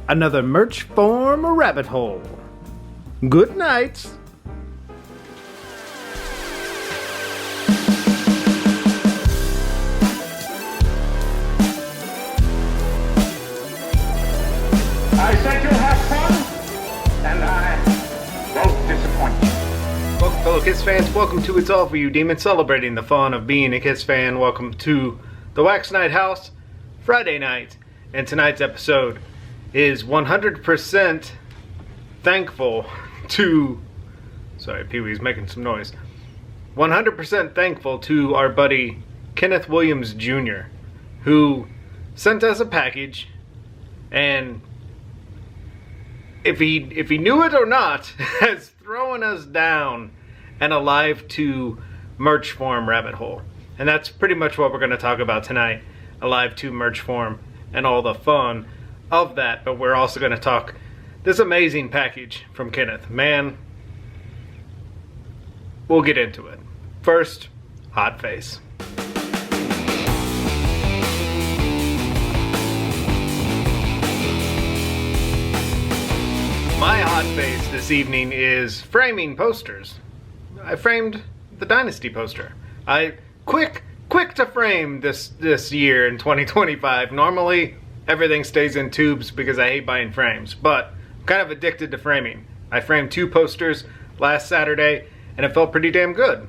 another merch form rabbit hole. Good night. I said you'll have fun, and I won't disappoint you. Welcome, fellow Kiss fans. Welcome to It's All For You Demon, celebrating the fun of being a Kiss fan. Welcome to the Wax Night House, Friday night. And tonight's episode is 100% thankful to... Sorry, Pee-wee's making some noise. 100% thankful to our buddy Kenneth Williams Jr., who sent us a package, and if he knew it or not, has thrown us down an Alive 2 merch form rabbit hole. And that's pretty much what we're going to talk about tonight, Alive 2 merch form and all the fun of that. But we're also going to talk this amazing package from Kenneth. Man, we'll get into it. First, hot face. My hot face this evening is framing posters. I framed the Dynasty poster. Quick to frame this year in 2025. Normally, everything stays in tubes because I hate buying frames, but I'm kind of addicted to framing. I framed 2 posters last Saturday, and it felt pretty damn good.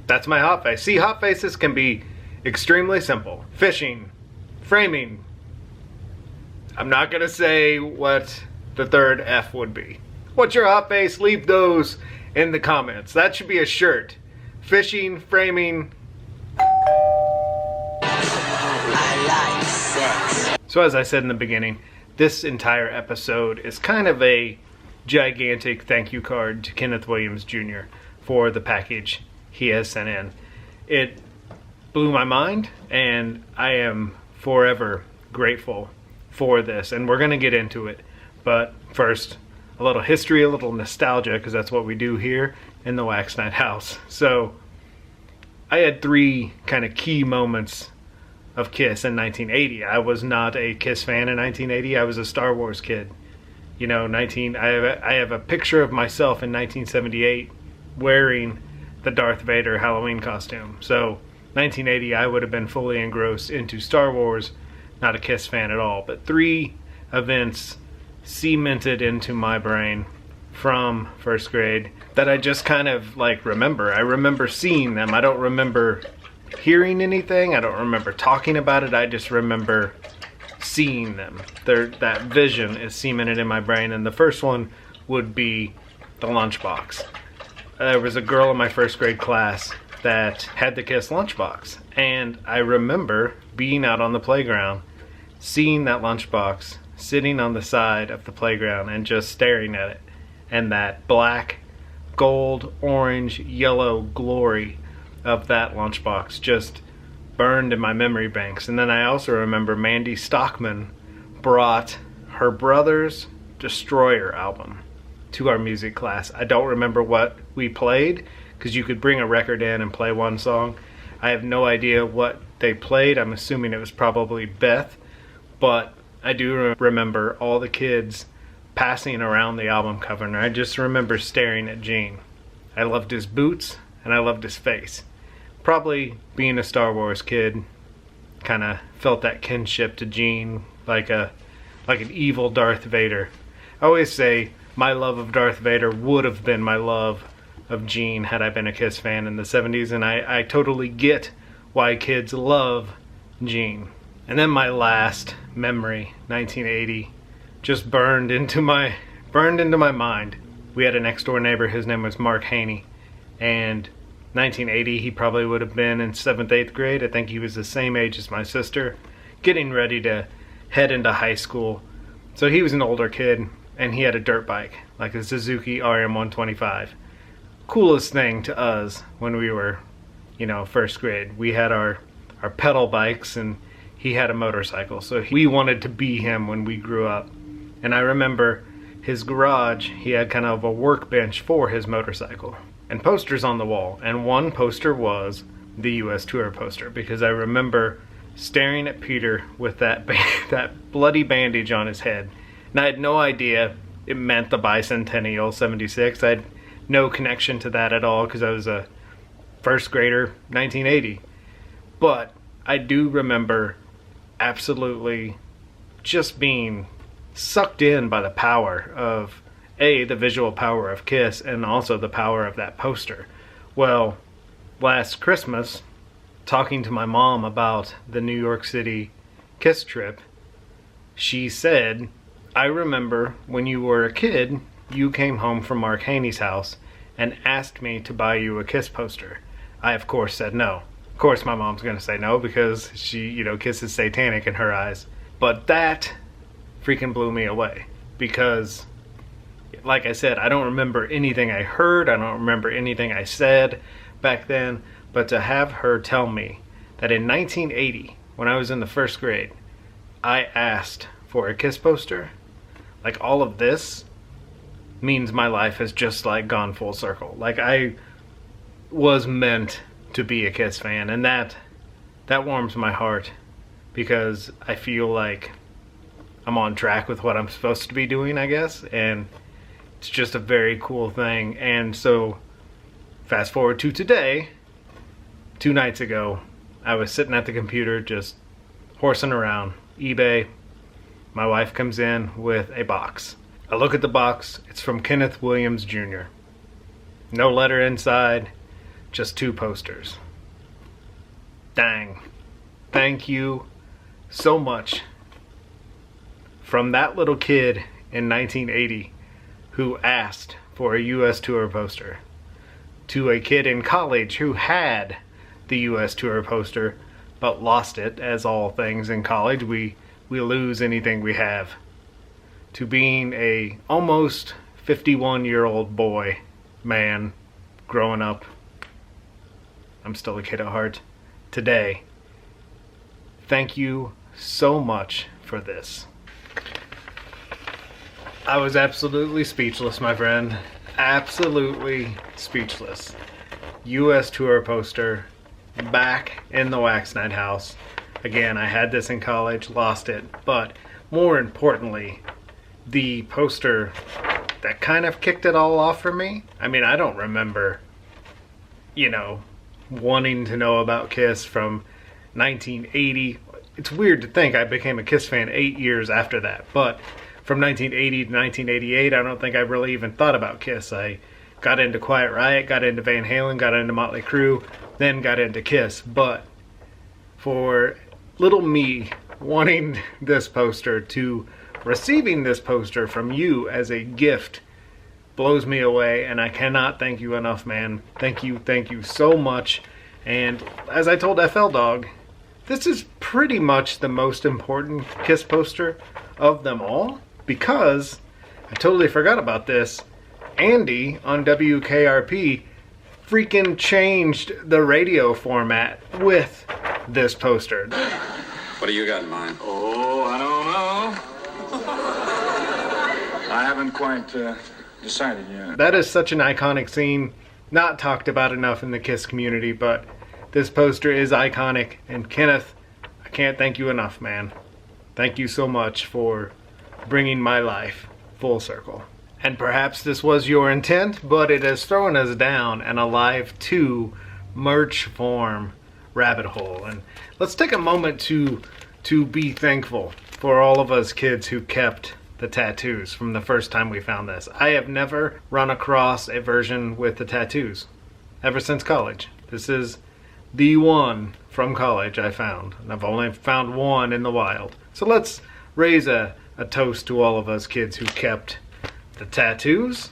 That's my hot face. See, hot faces can be extremely simple. Fishing, framing. I'm not gonna say what the third F would be. What's your hot face? Leave those in the comments. That should be a shirt. Fishing, framing. I like sex. So as I said in the beginning, this entire episode is kind of a gigantic thank you card to Kenneth Williams Jr. for the package he has sent in. It blew my mind, and I am forever grateful for this, and we're going to get into it. But first, a little history, a little nostalgia, because that's what we do here in the Wax Night House. So, I had 3 kind of key moments of Kiss in 1980. I was not a Kiss fan in 1980. I was a Star Wars kid. You know, I have a picture of myself in 1978 wearing the Darth Vader Halloween costume. So, 1980, I would have been fully engrossed into Star Wars, not a Kiss fan at all. But 3 events cemented into my brain from first grade that I just kind of like remember. I remember seeing them. I don't remember hearing anything. I don't remember talking about it. I just remember seeing them. That vision is cemented in my brain. And the first one would be the lunchbox. There was a girl in my first grade class that had the Kiss lunchbox. And I remember being out on the playground, seeing that lunchbox sitting on the side of the playground and just staring at it, and that black, gold, orange, yellow glory of that lunchbox just burned in my memory banks. And then I also remember Mandy Stockman brought her brother's Destroyer album to our music class. I don't remember what we played, because you could bring a record in and play one song. I have no idea what they played. I'm assuming it was probably Beth, but I do remember all the kids passing around the album cover, and I just remember staring at Gene. I loved his boots, and I loved his face. Probably being a Star Wars kid, kind of felt that kinship to Gene, like an evil Darth Vader. I always say my love of Darth Vader would have been my love of Gene had I been a Kiss fan in the 70s, and I totally get why kids love Gene. And then my last memory, 1980, just burned into my mind. We had a next door neighbor, his name was Mark Haney, and 1980 he probably would have been in 7th, 8th grade. I think he was the same age as my sister, getting ready to head into high school. So he was an older kid, and he had a dirt bike, like a Suzuki RM125. Coolest thing to us when we were, first grade. We had our pedal bikes, and he had a motorcycle, so we wanted to be him when we grew up. And I remember his garage, he had kind of a workbench for his motorcycle and posters on the wall. And one poster was the US Tour poster, because I remember staring at Peter with that bloody bandage on his head And I had no idea it meant the bicentennial 76. I had no connection to that at all because I was a first grader 1980. But I do remember absolutely just being sucked in by the power of the visual power of Kiss, and also the power of that poster. Well, last Christmas, talking to my mom about the New York City Kiss trip, she said, I remember when you were a kid, you came home from Mark Haney's house and asked me to buy you a Kiss poster. I, of course, said no. Of course my mom's going to say no because she, Kiss is satanic in her eyes. But that freaking blew me away because, like I said, I don't remember anything I heard. I don't remember anything I said back then. But to have her tell me that in 1980, when I was in the first grade, I asked for a Kiss poster, like all of this means my life has just like gone full circle. Like I was meant to be a Kiss fan, and that warms my heart because I feel like I'm on track with what I'm supposed to be doing, I guess, and it's just a very cool thing. And so fast forward to today, 2 nights ago, I was sitting at the computer just horsing around eBay. My wife comes in with a box. I look at the box. It's from Kenneth Williams Jr. No letter inside, just 2 posters. Dang. Thank you so much. From that little kid in 1980 who asked for a US tour poster, to a kid in college who had the US tour poster but lost it, as all things in college, we lose anything we have, to being a almost 51-year-old boy, man, growing up. I'm still a kid at heart. Today, thank you so much for this. I was absolutely speechless, my friend. Absolutely speechless. US tour poster back in the Wax Night house. Again, I had this in college, lost it, but more importantly, the poster that kind of kicked it all off for me. I mean, I don't remember, wanting to know about Kiss from 1980. It's weird to think I became a Kiss fan 8 years after that, but from 1980 to 1988, I don't think I really even thought about Kiss. I got into Quiet Riot, got into Van Halen, got into Motley Crue, then got into Kiss. But for little me wanting this poster to receiving this poster from you as a gift blows me away, and I cannot thank you enough, man. Thank you so much. And as I told FL Dog, this is pretty much the most important Kiss poster of them all, because I totally forgot about this. Andy on WKRP freaking changed the radio format with this poster. What do you got in mind? Oh, I don't know. I haven't quite decided yet. That is such an iconic scene, not talked about enough in the Kiss community, but this poster is iconic. And Kenneth, I can't thank you enough, man. Thank you so much for bringing my life full circle. And perhaps this was your intent, but it has thrown us down an Alive 2 merch form rabbit hole. And let's take a moment to be thankful for all of us kids who kept the tattoos from the first time we found this. I have never run across a version with the tattoos ever since college. This is the one from college I found, and I've only found one in the wild. So let's raise a toast to all of us kids who kept the tattoos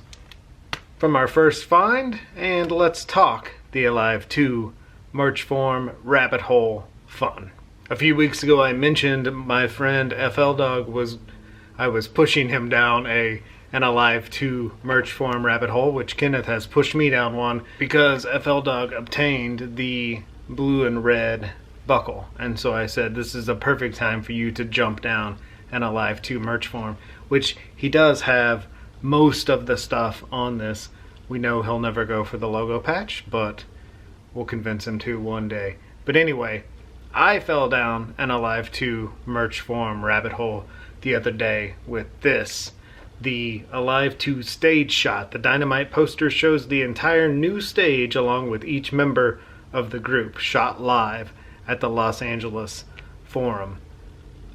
from our first find, and let's talk the Alive 2 merch form rabbit hole fun. A few weeks ago I mentioned my friend FL Dog I was pushing him down an Alive 2 merch form rabbit hole, which Kenneth has pushed me down one because FL Dog obtained the blue and red buckle. And so I said, this is a perfect time for you to jump down an Alive 2 merch form, which he does have most of the stuff on this. We know he'll never go for the logo patch, but we'll convince him to one day. But anyway, I fell down an Alive 2 merch form rabbit hole the other day with this. The Alive 2 stage shot. The Dynamite poster shows the entire new stage along with each member of the group shot live at the Los Angeles Forum.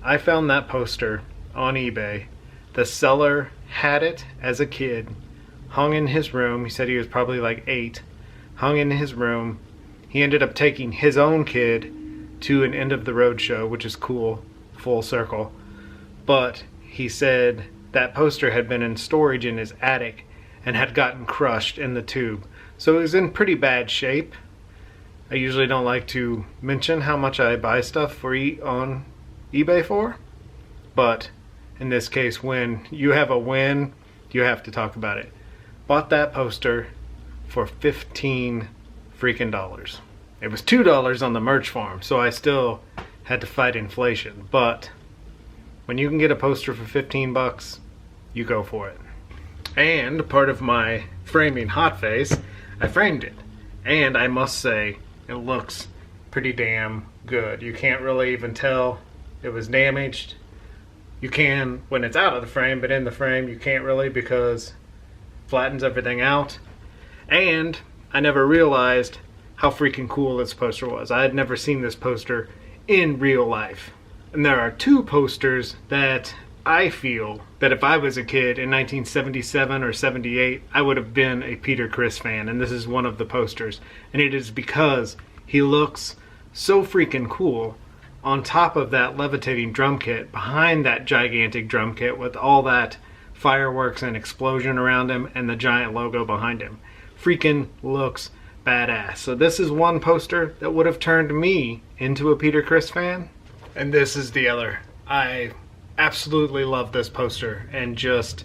I found that poster on eBay. The seller had it as a kid, hung in his room. He said he was probably like 8, hung in his room. He ended up taking his own kid to an End of the Road show, which is cool, full circle. But he said that poster had been in storage in his attic and had gotten crushed in the tube. So it was in pretty bad shape. I usually don't like to mention how much I buy stuff for on eBay for, but in this case, when you have a win, you have to talk about it. Bought that poster for $15 freaking dollars. It was $2 on the merch farm, so I still had to fight inflation. But when you can get a poster for 15 bucks, you go for it. And part of my framing hot face, I framed it. And I must say, it looks pretty damn good. You can't really even tell it was damaged. You can when it's out of the frame, but in the frame you can't really because it flattens everything out. And I never realized how freaking cool this poster was. I had never seen this poster in real life. And there are 2 posters that I feel that if I was a kid in 1977 or 78, I would have been a Peter Criss fan, and this is one of the posters. And it is because he looks so freaking cool on top of that levitating drum kit, behind that gigantic drum kit with all that fireworks and explosion around him and the giant logo behind him. Freaking looks badass. So this is one poster that would have turned me into a Peter Criss fan. And this is the other. I absolutely love this poster, and just,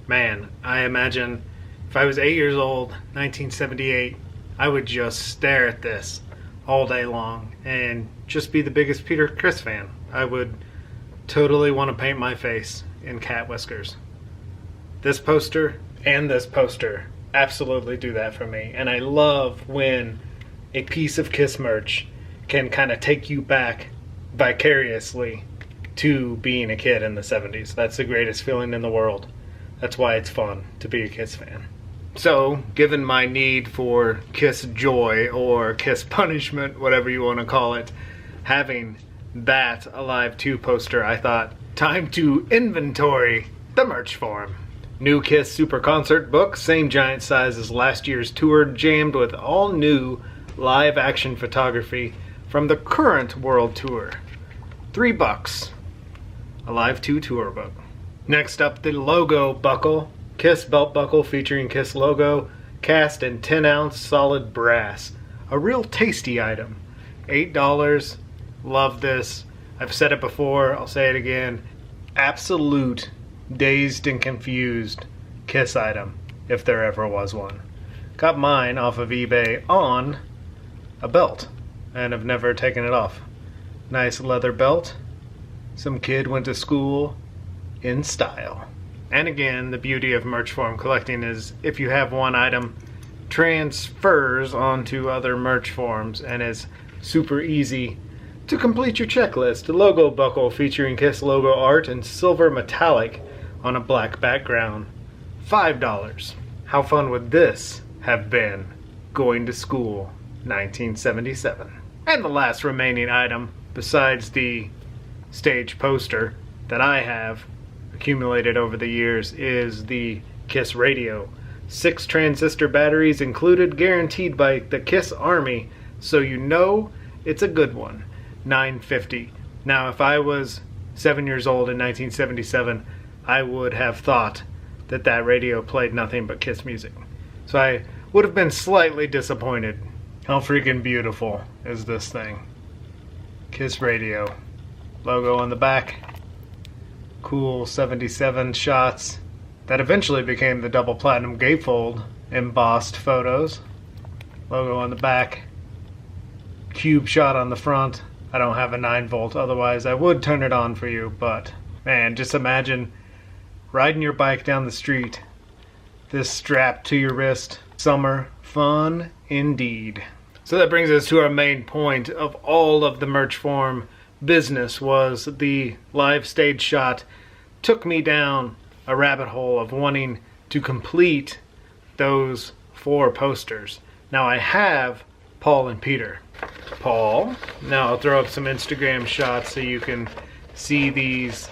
man, I imagine if I was 8 years old, 1978, I would just stare at this all day long and just be the biggest Peter Criss fan. I would totally want to paint my face in cat whiskers. This poster and this poster absolutely do that for me, and I love when a piece of Kiss merch can kind of take you back vicariously to being a kid in the 70s. That's the greatest feeling in the world. That's why it's fun to be a Kiss fan. So, given my need for Kiss joy or Kiss punishment, whatever you want to call it, having that Alive 2 poster, I thought, time to inventory the merch form. New Kiss Super Concert book, same giant size as last year's tour, jammed with all new live action photography from the current world tour. $3. Alive 2 tour book. Next up, the logo buckle. Kiss belt buckle featuring Kiss logo, cast in 10-ounce solid brass. A real tasty item. $8. Love this. I've said it before, I'll say it again. Absolute dazed and confused Kiss item, if there ever was one. Got mine off of eBay on a belt, and have never taken it off. Nice leather belt. Some kid went to school in style. And again, the beauty of merch form collecting is if you have one item, transfers onto other merch forms and is super easy to complete your checklist. The logo buckle featuring Kiss logo art in silver metallic on a black background. $5. How fun would this have been going to school 1977? And the last remaining item, besides the stage poster that I have accumulated over the years, is the Kiss radio. 6 transistor batteries included, guaranteed by the Kiss Army, so you know it's a good one. $9.50. Now, if I was 7 years old in 1977, I would have thought that that radio played nothing but Kiss music. So I would have been slightly disappointed. How freaking beautiful is this thing? Kiss radio. Logo on the back. Cool 77 shots that eventually became the double platinum gatefold embossed photos. Logo on the back. Cube shot on the front. I don't have a 9-volt, otherwise I would turn it on for you, but man, just imagine riding your bike down the street, this strapped to your wrist. Summer fun indeed. So that brings us to our main point of all of the merch form business, was the live stage shot took me down a rabbit hole of wanting to complete those 4 posters. Now I have Paul and Peter. Paul, now I'll throw up some Instagram shots so you can see these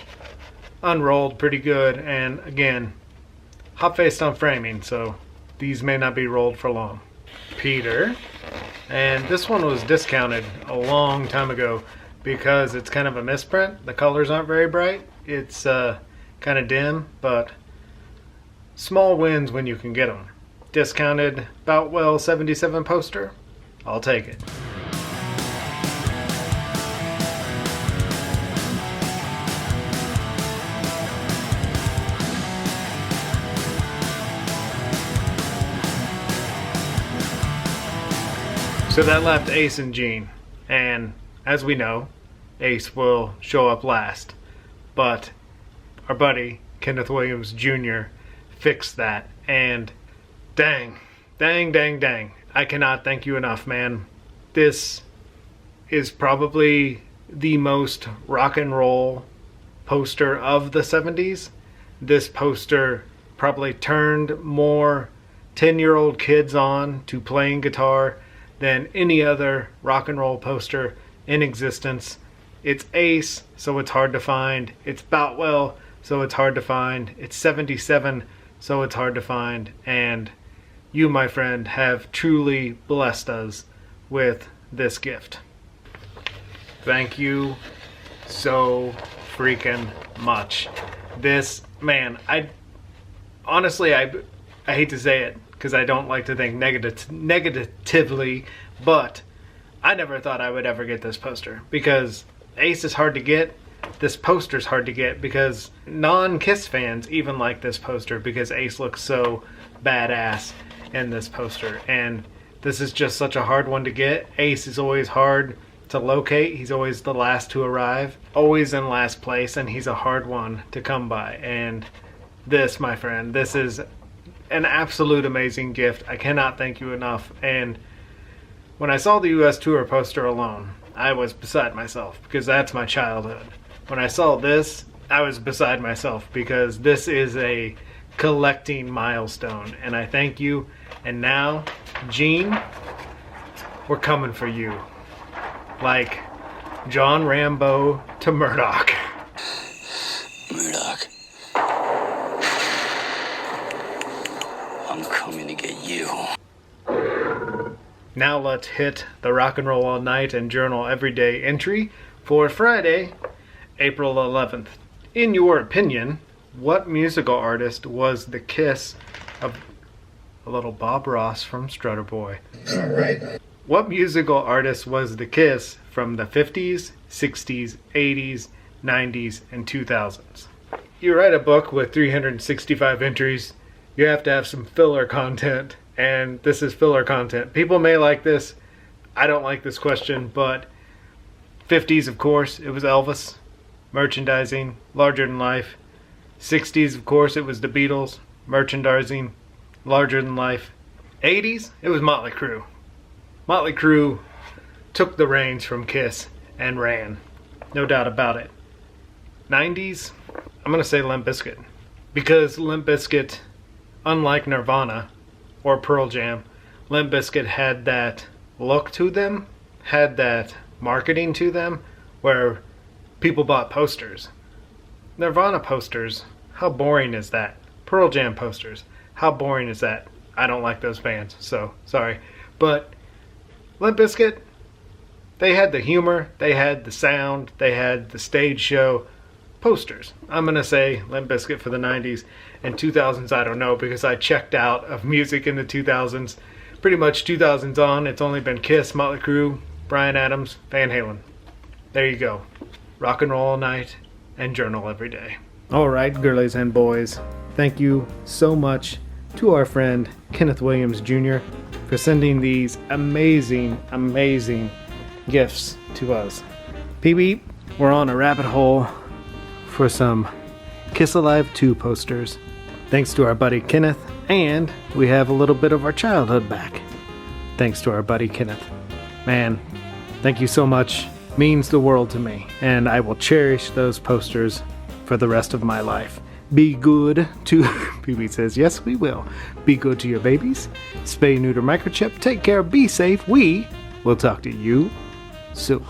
unrolled pretty good, and again, hot-faced on framing, so these may not be rolled for long. Peter, and this one was discounted a long time ago because it's kind of a misprint. The colors aren't very bright. It's kind of dim, but small wins when you can get them. Discounted Boutwell 77 poster. I'll take it. So that left Ace and Gene, and as we know, Ace will show up last, but our buddy Kenneth Williams Jr. fixed that, and dang, I cannot thank you enough, man. This is probably the most rock and roll poster of the 70s. This poster probably turned more 10-year-old kids on to playing guitar than any other rock and roll poster in existence. It's Ace, so it's hard to find. It's Boutwell, so it's hard to find. It's 77, so it's hard to find. And you, my friend, have truly blessed us with this gift. Thank you so freaking much. This, man, I hate to say it because I don't like to think negatively, but I never thought I would ever get this poster because Ace is hard to get. This poster's hard to get because non-Kiss fans even like this poster because Ace looks so badass in this poster, and this is just such a hard one to get. Ace is always hard to locate. He's always the last to arrive, always in last place, and he's a hard one to come by. And this, my friend, this is an absolute amazing gift. I cannot thank you enough. And when I saw the US tour poster alone, I was beside myself because that's my childhood. When I saw this, I was beside myself because this is a collecting milestone, and I thank you. And now, Gene, we're coming for you. Like John Rambo to Murdoch. Murdoch, I'm coming to get you. Now let's hit the Rock and Roll All Night and Journal Everyday entry for Friday, April 11th. In your opinion, what musical artist was the kiss of a little Bob Ross from Strutter Boy? All right. What musical artist was the kiss from the 50s, 60s, 80s, 90s, and 2000s? You write a book with 365 entries, you have to have some filler content, and this is filler content. People may like this. I don't like this question, but 50s, of course, it was Elvis, merchandising, larger than life. 60s, of course, it was the Beatles, merchandising, larger than life. 80s, it was Motley Crue. Motley Crue took the reins from Kiss and ran. No doubt about it. 90s, I'm going to say Limp Bizkit. Because Limp Bizkit, unlike Nirvana or Pearl Jam, Limp Bizkit had that look to them, had that marketing to them, where people bought posters. Nirvana posters, how boring is that? Pearl Jam posters, how boring is that? I don't like those bands, so sorry. But Limp Bizkit, they had the humor, they had the sound, they had the stage show. Posters. I'm going to say Limp Bizkit for the 90s. And 2000s, I don't know, because I checked out of music in the 2000s. Pretty much 2000s on, it's only been Kiss, Motley Crue, Bryan Adams, Van Halen. There you go. Rock and roll all night and journal every day. Alright, girlies and boys, thank you so much to our friend Kenneth Williams Jr. for sending these amazing, amazing gifts to us. PB, we're on a rabbit hole for some Kiss Alive 2 posters. Thanks to our buddy Kenneth, and we have a little bit of our childhood back. Thanks to our buddy Kenneth. Man, thank you so much. Means the world to me, and I will cherish those posters for the rest of my life. Be good to... PB says, yes, we will. Be good to your babies. Spay, neuter, microchip. Take care. Be safe. We will talk to you soon.